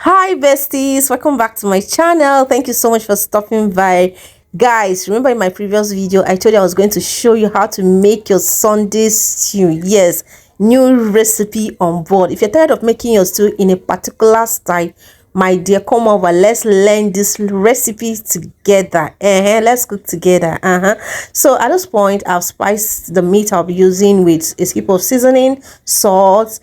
Hi besties, welcome back to my channel. Thank you so much for stopping by. Guys, remember in my previous video I told you I was going to show you how to make your Sunday stew. Yes, new recipe on board. If you're tired of making your stew in a particular style, my dear, come over, let's learn this recipe together. Let's cook together. So at this point, I've spiced the meat I'll be using with a scoop of seasoning, salt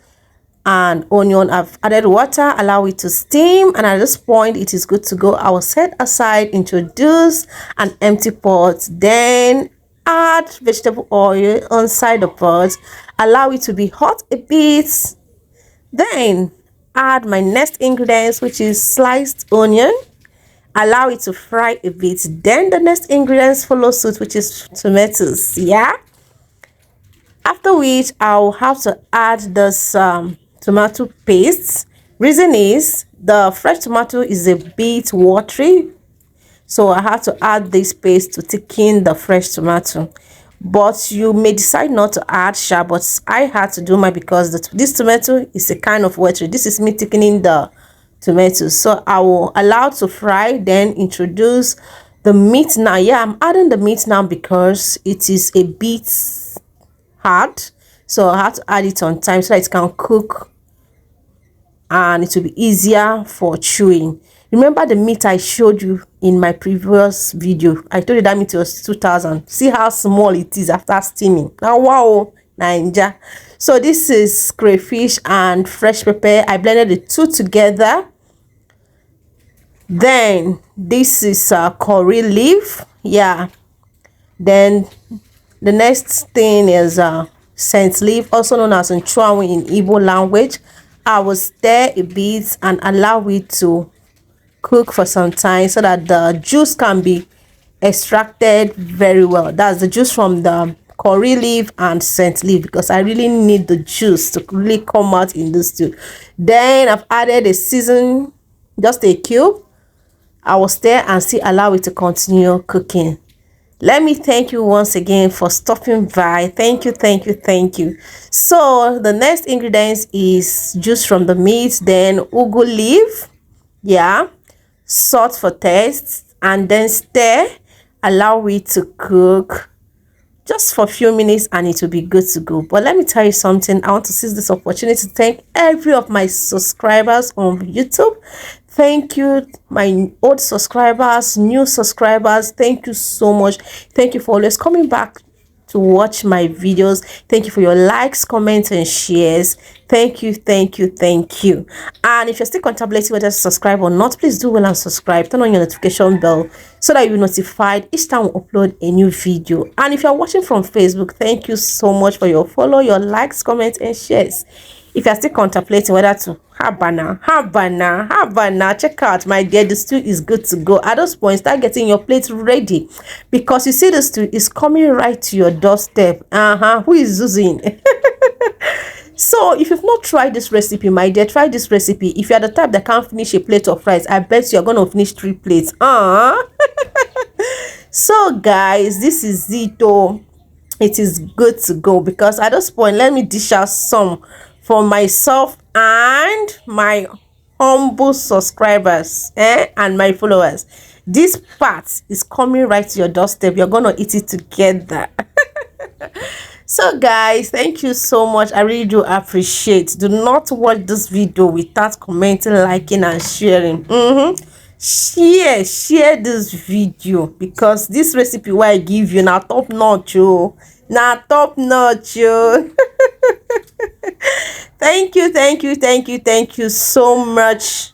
and onion. I've added water, allow it to steam, and at this point it is good to go. I will set aside, introduce an empty pot, then add vegetable oil inside the pot, allow it to be hot a bit, then add my next ingredients, which is sliced onion, allow it to fry a bit, then the next ingredients follow suit, which is tomatoes. After which I'll have to add this tomato paste. Reason is the fresh tomato is a bit watery, so I have to add this paste to thicken the fresh tomato. But you may decide not to add sharp, but I had to do my because this tomato is a kind of watery. This is me thickening the tomatoes, so I will allow it to fry, then introduce the meat. Now I'm adding the meat now because it is a bit hard, so I have to add it on time so that it can cook and it will be easier for chewing. Remember the meat I showed you in my previous video? I told you that meat was 2000. See how small it is after steaming. Now wow, ninja. So this is crayfish and fresh pepper. I blended the two together. Then this is curry leaf. Then the next thing is scent leaf, also known as nchụanwụ in Igbo language. I will stir a bit and allow it to cook for some time so that the juice can be extracted very well. That's the juice from the curry leaf and scent leaf, because I really need the juice to really come out in this stew. Then I've added a season, just a cube. I will stir and still allow it to continue cooking. Let me thank you once again for stopping by. Thank you. So the next ingredients is juice from the meat, then ugu leaf, salt for taste, and then stir, allow it to cook just for a few minutes and it will be good to go. But let me tell you something. I want to seize this opportunity to thank every of my subscribers on YouTube. Thank you, my old subscribers, new subscribers. Thank you so much. Thank you for always coming back to watch my videos. Thank you for your likes, comments, and shares. Thank you. And if you're still contemplating whether to subscribe or not, please do well and subscribe. Turn on your notification bell so that you'll be notified each time we upload a new video. And if you're watching from Facebook, thank you so much for your follow, your likes, comments, and shares. If you're still contemplating whether to habana, check out, my dear, the stew is good to go. At those points, start getting your plate ready, because you see the stew is coming right to your doorstep. Who is using? So if you've not tried this recipe, my dear, try this recipe. If you're the type that can't finish a plate of rice, I bet you're gonna finish 3 plates. So guys, this is it. It is good to go, because at this point, let me dish out some for myself and my humble subscribers and my followers. This part is coming right to your doorstep. You're gonna eat it together. So guys, thank you so much. I really do appreciate. Do not watch this video without commenting, liking, and sharing. Share this video, because this recipe where I give you now top notch. Thank you so much.